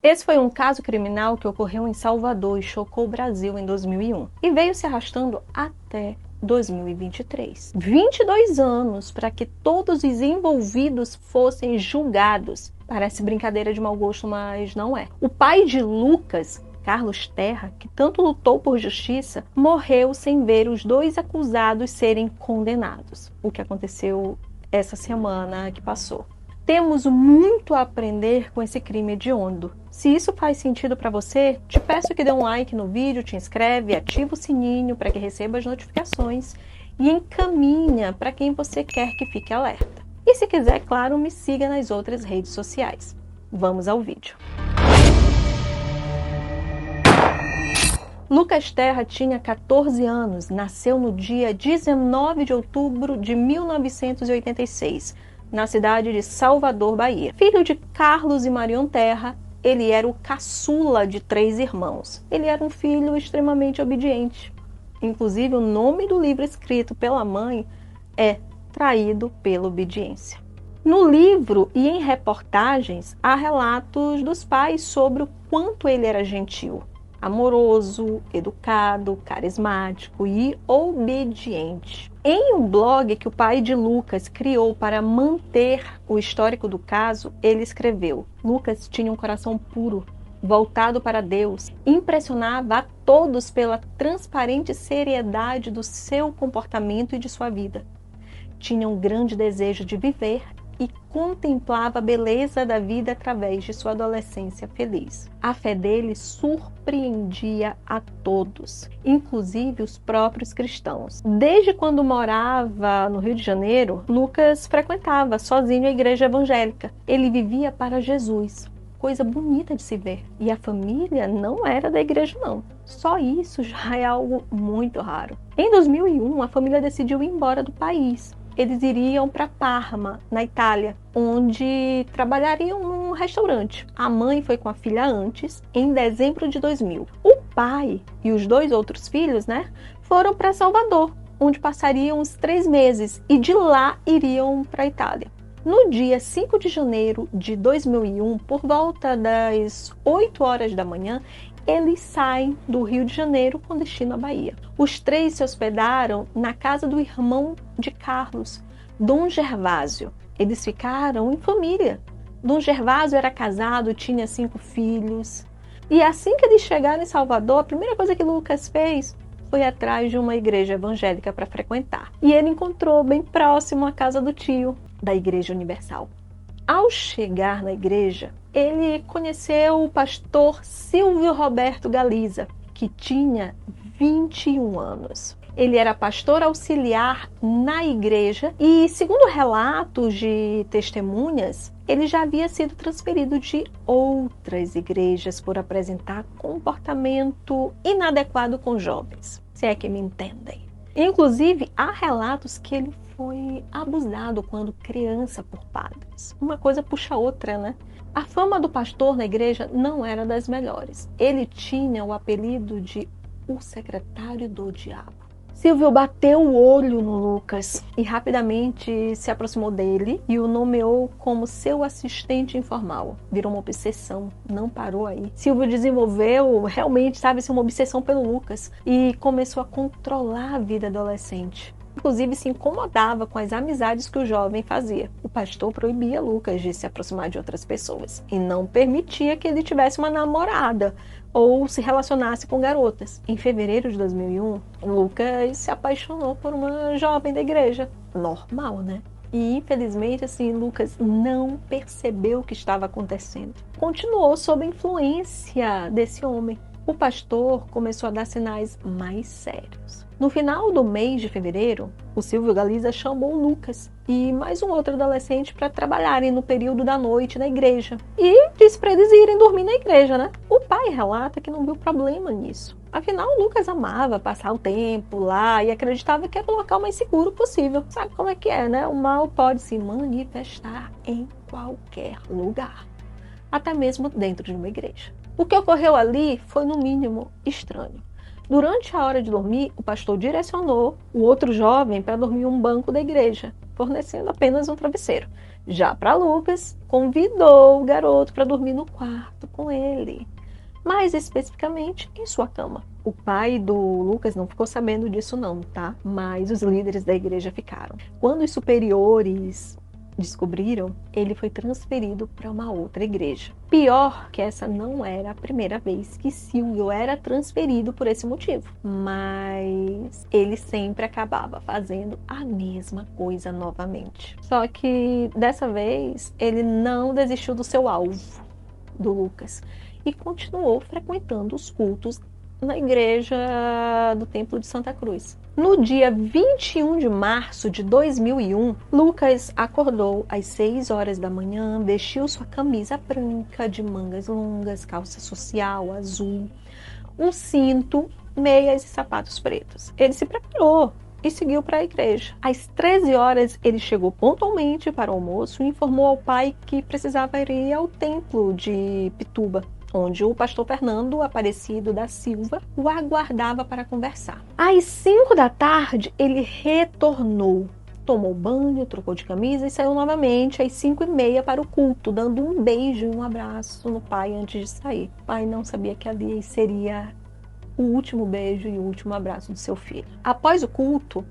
Esse foi um caso criminal que ocorreu em Salvador e chocou o Brasil em 2001 e veio se arrastando até 2023. 22 anos para que todos os envolvidos fossem julgados. Parece brincadeira de mau gosto, mas não é. O pai de Lucas, Carlos Terra, que tanto lutou por justiça, morreu sem ver os dois acusados serem condenados. O que aconteceu essa semana que passou. Temos muito a aprender com esse crime hediondo. Se isso faz sentido para você, te peço que dê um like no vídeo, te inscreve, ativa o sininho para que receba as notificações e encaminha para quem você quer que fique alerta. E se quiser, claro, me siga nas outras redes sociais. Vamos ao vídeo. Lucas Terra tinha 14 anos, nasceu no dia 19 de outubro de 1986, na cidade de Salvador, Bahia. Filho de Carlos e Marion Terra, ele era o caçula de 3 irmãos. Ele era um filho extremamente obediente. Inclusive, o nome do livro escrito pela mãe é Traído pela Obediência. No livro e em reportagens, há relatos dos pais sobre o quanto ele era gentil, amoroso, educado, carismático e obediente. Em um blog que o pai de Lucas criou para manter o histórico do caso, ele escreveu: Lucas tinha um coração puro, voltado para Deus, impressionava a todos pela transparente seriedade do seu comportamento e de sua vida. Tinha um grande desejo de viver e contemplava a beleza da vida através de sua adolescência feliz. A fé dele surpreendia a todos, inclusive os próprios cristãos. Desde quando morava no Rio de Janeiro, Lucas frequentava sozinho a igreja evangélica. Ele vivia para Jesus. Coisa bonita de se ver. E a família não era da igreja, não. Só isso já é algo muito raro. Em 2001, a família decidiu ir embora do país. Eles iriam para Parma, na Itália, onde trabalhariam num restaurante. A mãe foi com a filha antes, em dezembro de 2000. O pai e os 2 outros filhos, foram para Salvador, onde passariam uns 3 meses e de lá iriam para a Itália. No dia 5 de janeiro de 2001, por volta das 8 horas da manhã, eles saem do Rio de Janeiro com destino à Bahia. Os 3 se hospedaram na casa do irmão de Carlos, Dom Gervásio. Eles ficaram em família. Dom Gervásio era casado, tinha 5 filhos. E assim que eles chegaram em Salvador, a primeira coisa que Lucas fez foi atrás de uma igreja evangélica para frequentar. E ele encontrou bem próximo a casa do tio, da Igreja Universal. Ao chegar na igreja, ele conheceu o pastor Silvio Roberto Galiza, que tinha 21 anos. Ele era pastor auxiliar na igreja e, segundo relatos de testemunhas, ele já havia sido transferido de outras igrejas por apresentar comportamento inadequado com jovens, se é que me entendem. Inclusive, há relatos que ele foi abusado quando criança por padres. Uma coisa puxa a outra, A fama do pastor na igreja não era das melhores. Ele tinha o apelido de o secretário do diabo. Silvio bateu o olho no Lucas e rapidamente se aproximou dele e o nomeou como seu assistente informal. Virou uma obsessão, não parou aí. Silvio desenvolveu realmente, uma obsessão pelo Lucas e começou a controlar a vida adolescente. Inclusive se incomodava com as amizades que o jovem fazia. O pastor proibia Lucas de se aproximar de outras pessoas e não permitia que ele tivesse uma namorada ou se relacionasse com garotas. Em fevereiro de 2001, Lucas se apaixonou por uma jovem da igreja. Normal, E infelizmente, Lucas não percebeu o que estava acontecendo. Continuou sob a influência desse homem. O pastor começou a dar sinais mais sérios. No final do mês de fevereiro, o Silvio Galiza chamou o Lucas e mais um outro adolescente para trabalharem no período da noite na igreja. E disse para eles irem dormir na igreja, O pai relata que não viu problema nisso. Afinal, o Lucas amava passar o tempo lá e acreditava que era o local mais seguro possível. Sabe como é que é, O mal pode se manifestar em qualquer lugar, até mesmo dentro de uma igreja. O que ocorreu ali foi, no mínimo, estranho. Durante a hora de dormir, o pastor direcionou o outro jovem para dormir em um banco da igreja, fornecendo apenas um travesseiro. Já para Lucas, convidou o garoto para dormir no quarto com ele, mais especificamente em sua cama. O pai do Lucas não ficou sabendo disso não, tá? Mas os líderes da igreja ficaram. Quando os superiores descobriram, ele foi transferido para uma outra igreja. Pior que essa não era a primeira vez que Silvio era transferido por esse motivo, mas ele sempre acabava fazendo a mesma coisa novamente. Só que dessa vez ele não desistiu do seu alvo, do Lucas, e continuou frequentando os cultos na igreja do Templo de Santa Cruz. No dia 21 de março de 2001, Lucas acordou às 6 horas da manhã, vestiu sua camisa branca de mangas longas, calça social azul, um cinto, meias e sapatos pretos. Ele se preparou e seguiu para a igreja. Às 13 horas, ele chegou pontualmente para o almoço e informou ao pai que precisava ir ao templo de Pituba, onde o pastor Fernando Aparecido da Silva o aguardava para conversar. Às 5 da tarde, ele retornou, tomou banho, trocou de camisa e saiu novamente às 5h30 para o culto, dando um beijo e um abraço no pai antes de sair. O pai não sabia que ali seria o último beijo e o último abraço do seu filho. Após o culto,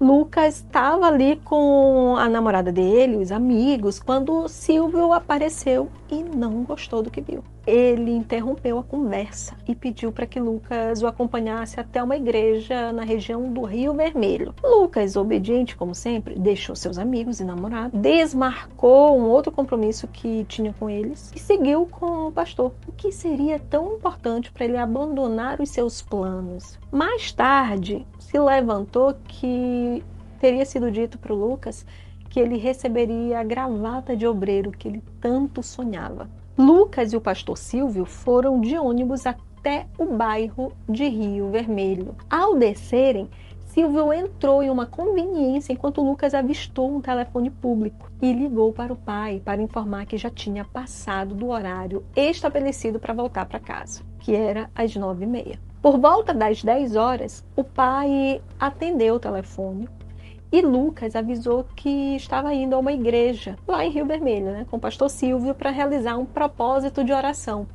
Lucas estava ali com a namorada dele, os amigos, quando Silvio apareceu e não gostou do que viu. Ele interrompeu a conversa e pediu para que Lucas o acompanhasse até uma igreja na região do Rio Vermelho. Lucas, obediente como sempre, deixou seus amigos e namorado, desmarcou um outro compromisso que tinha com eles e seguiu com o pastor. O que seria tão importante para ele abandonar os seus planos? Mais tarde, se levantou que teria sido dito para o Lucas que ele receberia a gravata de obreiro que ele tanto sonhava. Lucas e o pastor Silvio foram de ônibus até o bairro de Rio Vermelho. Ao descerem, Silvio entrou em uma conveniência enquanto Lucas avistou um telefone público e ligou para o pai para informar que já tinha passado do horário estabelecido para voltar para casa, que era às 9h30. Por volta das 10 horas, o pai atendeu o telefone e Lucas avisou que estava indo a uma igreja lá em Rio Vermelho, com o pastor Silvio, para realizar um propósito de oração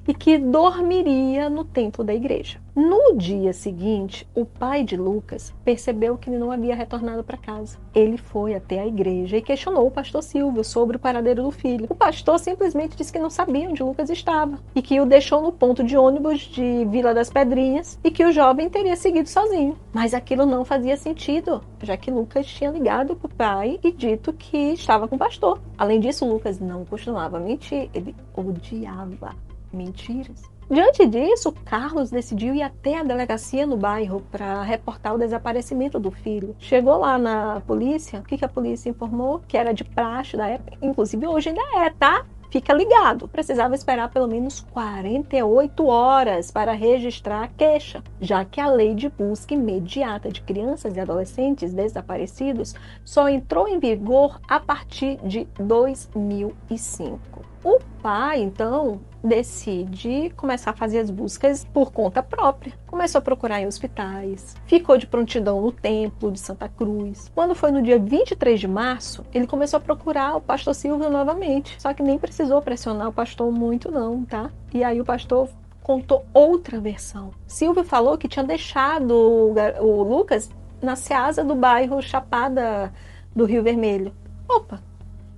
e que dormiria no templo da igreja. No dia seguinte, o pai de Lucas percebeu que ele não havia retornado para casa. Ele foi até a igreja e questionou o pastor Silvio sobre o paradeiro do filho. O pastor simplesmente disse que não sabia onde Lucas estava e que o deixou no ponto de ônibus de Vila das Pedrinhas e que o jovem teria seguido sozinho. Mas aquilo não fazia sentido, já que Lucas tinha ligado para o pai e dito que estava com o pastor. Além disso, Lucas não costumava mentir, ele odiava mentiras. Diante disso, Carlos decidiu ir até a delegacia no bairro para reportar o desaparecimento do filho. Chegou lá na polícia, o que a polícia informou? Que era de praxe da época, inclusive hoje ainda é, tá? Fica ligado. Precisava esperar pelo menos 48 horas para registrar a queixa, já que a lei de busca imediata de crianças e adolescentes desaparecidos só entrou em vigor a partir de 2005. O pai, então, decide começar a fazer as buscas por conta própria. Começou a procurar em hospitais, ficou de prontidão no templo de Santa Cruz. Quando foi no dia 23 de março, ele começou a procurar o pastor Silvio novamente. Só que nem precisou pressionar o pastor muito não, tá? E aí o pastor contou outra versão. Silvio falou que tinha deixado o Lucas na Ceasa do bairro Chapada do Rio Vermelho. Opa!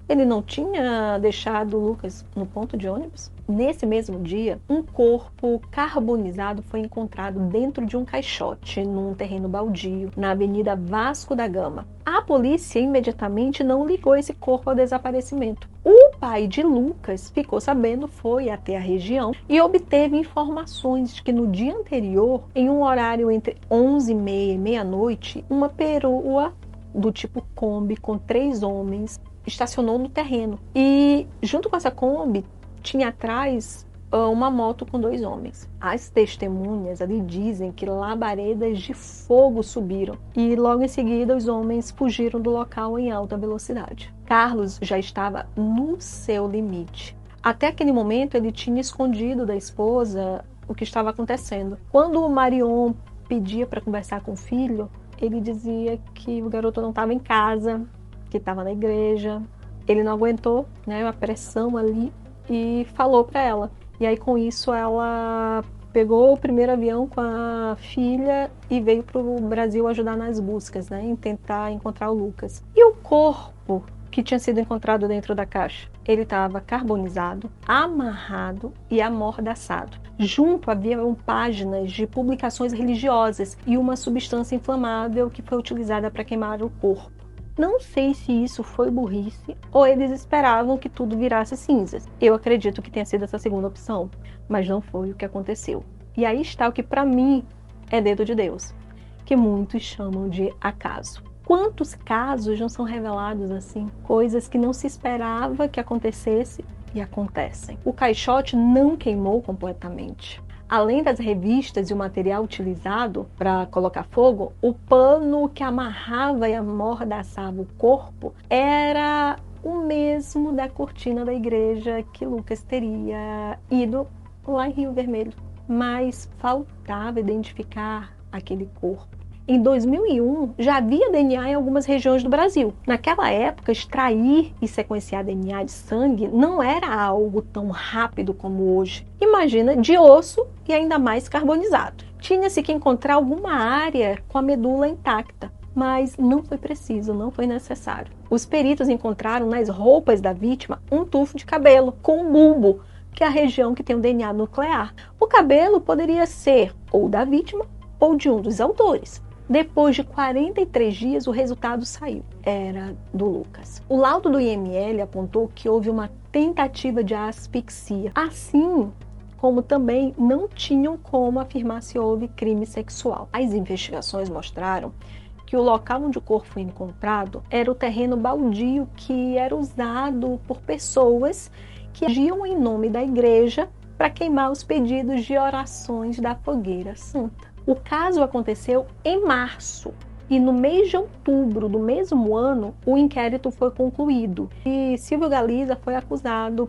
Ele não tinha deixado o Lucas no ponto de ônibus? Nesse mesmo dia, um corpo carbonizado foi encontrado dentro de um caixote num terreno baldio, na Avenida Vasco da Gama. A polícia imediatamente não ligou esse corpo ao desaparecimento. O pai de Lucas ficou sabendo, foi até a região e obteve informações de que no dia anterior, em um horário entre 11h30 e meia-noite, uma perua do tipo Kombi com 3 homens estacionou no terreno e junto com essa Kombi tinha atrás uma moto com 2 homens. As testemunhas ali dizem que labaredas de fogo subiram e logo em seguida os homens fugiram do local em alta velocidade. Carlos já estava no seu limite. Até aquele momento ele tinha escondido da esposa o que estava acontecendo. Quando o Marion pedia para conversar com o filho, ele dizia que o garoto não estava em casa, que estava na igreja, Ele não aguentou, né, a pressão ali e falou para ela. E aí com isso ela pegou o primeiro avião com a filha e veio para o Brasil ajudar nas buscas, né, em tentar encontrar o Lucas. E o corpo que tinha sido encontrado dentro da caixa? Ele estava carbonizado, amarrado e amordaçado. Junto haviam páginas de publicações religiosas e uma substância inflamável que foi utilizada para queimar o corpo. Não sei se isso foi burrice ou eles esperavam que tudo virasse cinzas. Eu acredito que tenha sido essa segunda opção, mas não foi o que aconteceu. E aí está o que para mim é dedo de Deus, que muitos chamam de acaso. Quantos casos não são revelados assim? Coisas que não se esperava que acontecesse e acontecem. O caixote não queimou completamente. Além das revistas e o material utilizado para colocar fogo, o pano que amarrava e amordaçava o corpo era o mesmo da cortina da igreja que Lucas teria ido lá em Rio Vermelho. Mas faltava identificar aquele corpo. Em 2001, já havia DNA em algumas regiões do Brasil. Naquela época, extrair e sequenciar DNA de sangue não era algo tão rápido como hoje. Imagina, de osso e ainda mais carbonizado. Tinha-se que encontrar alguma área com a medula intacta, mas não foi preciso, não foi necessário. Os peritos encontraram nas roupas da vítima um tufo de cabelo com um bulbo, que é a região que tem o DNA nuclear. O cabelo poderia ser ou da vítima ou de um dos autores. Depois de 43 dias, o resultado saiu. Era do Lucas. O laudo do IML apontou que houve uma tentativa de asfixia, assim como também não tinham como afirmar se houve crime sexual. As investigações mostraram que o local onde o corpo foi encontrado era o terreno baldio que era usado por pessoas que agiam em nome da igreja para queimar os pedidos de orações da fogueira santa. O caso aconteceu em março e no mês de outubro do mesmo ano o inquérito foi concluído e Silvio Galiza foi acusado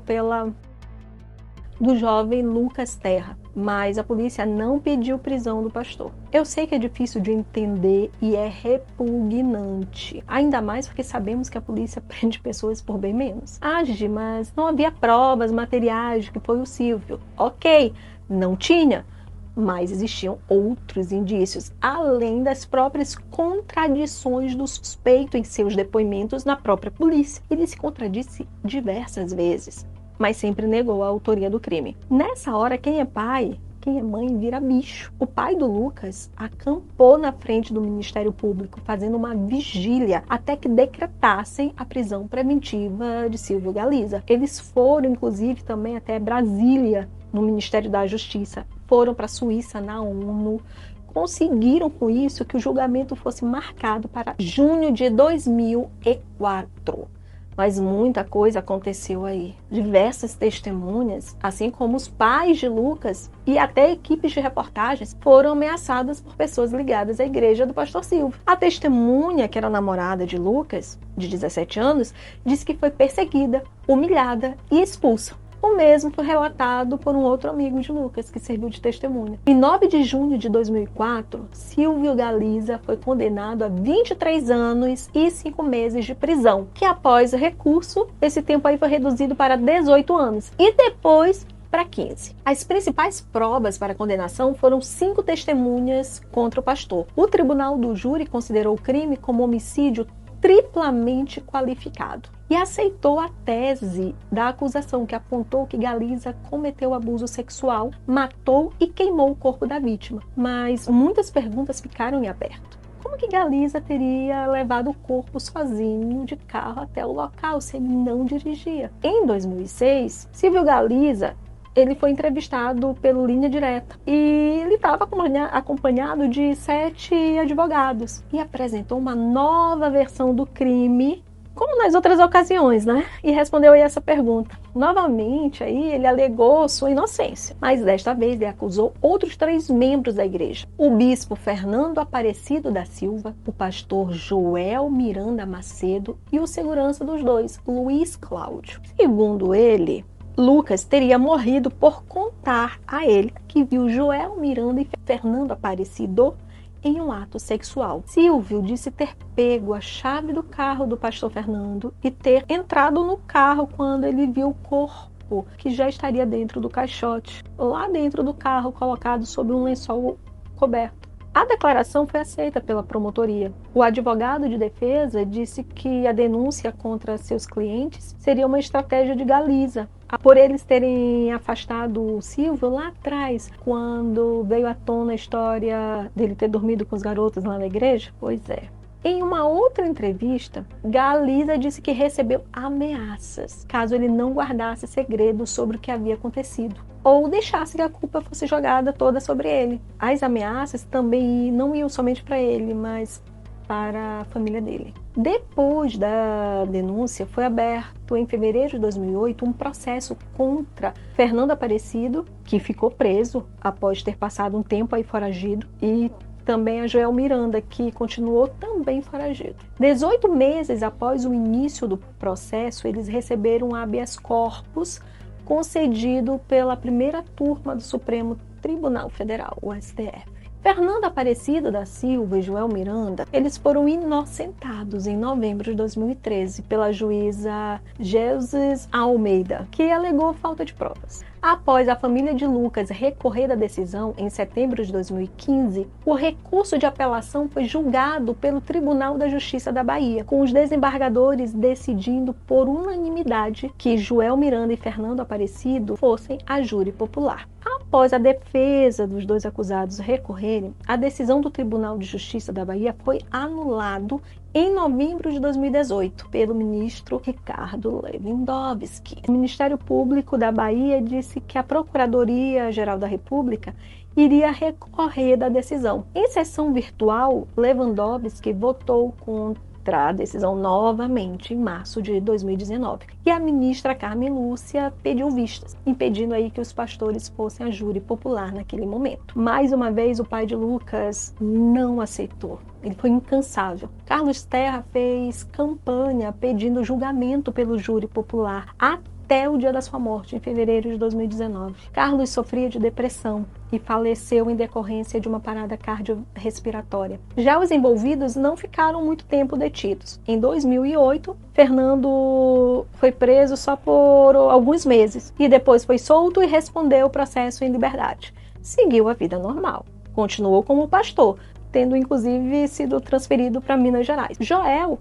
do jovem Lucas Terra, mas a polícia não pediu prisão do pastor. Eu sei que é difícil de entender e é repugnante, ainda mais porque sabemos que a polícia prende pessoas por bem menos. Age, mas não havia provas materiais de que foi o Silvio. Ok, não tinha. Mas existiam outros indícios, além das próprias contradições do suspeito em seus depoimentos na própria polícia. Ele se contradisse diversas vezes, mas sempre negou a autoria do crime. Nessa hora, quem é pai, quem é mãe, vira bicho. O pai do Lucas acampou na frente do Ministério Público, fazendo uma vigília até que decretassem a prisão preventiva de Silvio Galiza. Eles foram, inclusive, também até Brasília, no Ministério da Justiça, foram para a Suíça, na ONU, conseguiram com isso que o julgamento fosse marcado para junho de 2004. Mas muita coisa aconteceu aí. Diversas testemunhas, assim como os pais de Lucas e até equipes de reportagens, foram ameaçadas por pessoas ligadas à igreja do pastor Silvio. A testemunha, que era namorada de Lucas, de 17 anos, disse que foi perseguida, humilhada e expulsa. O mesmo foi relatado por um outro amigo de Lucas, que serviu de testemunha. Em 9 de junho de 2004, Silvio Galiza foi condenado a 23 anos e 5 meses de prisão, que após o recurso, esse tempo aí foi reduzido para 18 anos e depois para 15. As principais provas para a condenação foram 5 testemunhas contra o pastor. O tribunal do júri considerou o crime como homicídio triplamente qualificado e aceitou a tese da acusação que apontou que Galiza cometeu abuso sexual, matou e queimou o corpo da vítima. Mas muitas perguntas ficaram em aberto. Como que Galiza teria levado o corpo sozinho de carro até o local se ele não dirigia? Em 2006, Silvio Galiza ele foi entrevistado pelo Linha Direta e ele estava acompanhado de 7 advogados e apresentou uma nova versão do crime, como nas outras ocasiões, né? E respondeu aí essa pergunta. Novamente, aí ele alegou sua inocência, mas desta vez ele acusou outros 3 membros da igreja: o bispo Fernando Aparecido da Silva, o pastor Joel Miranda Macedo e o segurança dos dois, Luiz Cláudio. Segundo ele, Lucas teria morrido por contar a ele que viu Joel Miranda e Fernando Aparecido em um ato sexual. Silvio disse ter pego a chave do carro do pastor Fernando e ter entrado no carro quando ele viu o corpo que já estaria dentro do caixote, lá dentro do carro, colocado sob um lençol coberto. A declaração foi aceita pela promotoria. O advogado de defesa disse que a denúncia contra seus clientes seria uma estratégia de Galiza, por eles terem afastado o Silvio lá atrás, quando veio à tona a história dele ter dormido com os garotos lá na igreja. Pois é. Em uma outra entrevista, Galiza disse que recebeu ameaças caso ele não guardasse segredo sobre o que havia acontecido ou deixasse que a culpa fosse jogada toda sobre ele. As ameaças também não iam somente para ele, mas para a família dele. Depois da denúncia, foi aberto em fevereiro de 2008 um processo contra Fernando Aparecido, que ficou preso após ter passado um tempo aí foragido, e também a Joel Miranda, que continuou também foragido. 18 meses após o início do processo, eles receberam um habeas corpus concedido pela primeira turma do Supremo Tribunal Federal, o STF. Fernando Aparecido da Silva e Joel Miranda, eles foram inocentados em novembro de 2013 pela juíza Geuses Almeida, que alegou falta de provas. Após a família de Lucas recorrer da decisão em setembro de 2015, o recurso de apelação foi julgado pelo Tribunal da Justiça da Bahia, com os desembargadores decidindo por unanimidade que Joel Miranda e Fernando Aparecido fossem a júri popular. Após a defesa dos dois acusados recorrerem, a decisão do Tribunal de Justiça da Bahia foi anulado em novembro de 2018 pelo ministro Ricardo Lewandowski. O Ministério Público da Bahia disse que a Procuradoria-Geral da República iria recorrer da decisão. Em sessão virtual, Lewandowski votou contra a decisão novamente em março de 2019. E a ministra Carmen Lúcia pediu vistas, impedindo aí que os pastores fossem a júri popular naquele momento. Mais uma vez, o pai de Lucas não aceitou. Ele foi incansável. Carlos Terra fez campanha pedindo julgamento pelo júri popular até o dia da sua morte, em fevereiro de 2019. Carlos sofria de depressão e faleceu em decorrência de uma parada cardiorrespiratória. Já os envolvidos não ficaram muito tempo detidos. Em 2008, Fernando foi preso só por alguns meses e depois foi solto e respondeu o processo em liberdade. Seguiu a vida normal. Continuou como pastor, tendo inclusive sido transferido para Minas Gerais. Joel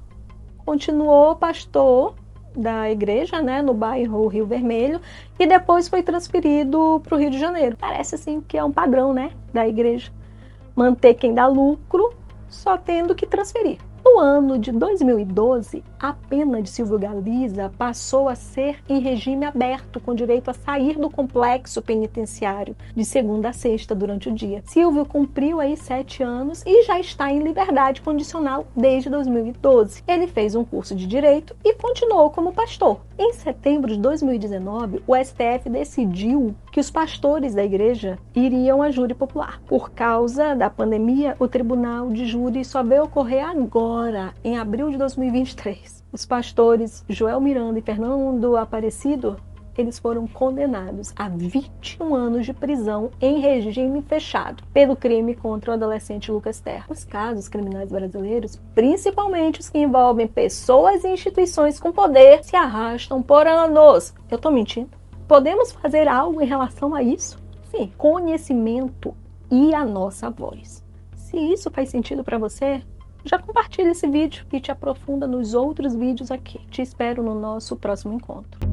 continuou pastor da igreja, no bairro Rio Vermelho, e depois foi transferido para o Rio de Janeiro. Parece assim que é um padrão, da igreja, manter quem dá lucro, só tendo que transferir. No ano de 2012, a pena de Silvio Galiza passou a ser em regime aberto, com direito a sair do complexo penitenciário de segunda a sexta durante o dia. Silvio cumpriu aí 7 anos e já está em liberdade condicional desde 2012. Ele fez um curso de direito e continuou como pastor. Em setembro de 2019, o STF decidiu que os pastores da igreja iriam a júri popular. Por causa da pandemia, o tribunal de júri só veio ocorrer agora, em abril de 2023. Os pastores Joel Miranda e Fernando Aparecido, eles foram condenados a 21 anos de prisão em regime fechado pelo crime contra o adolescente Lucas Terra. Os casos criminais brasileiros, principalmente os que envolvem pessoas e instituições com poder, se arrastam por anos. Eu tô mentindo? Podemos fazer algo em relação a isso? Sim, conhecimento e a nossa voz. Se isso faz sentido para você, já compartilha esse vídeo e te aprofunda nos outros vídeos aqui. Te espero no nosso próximo encontro.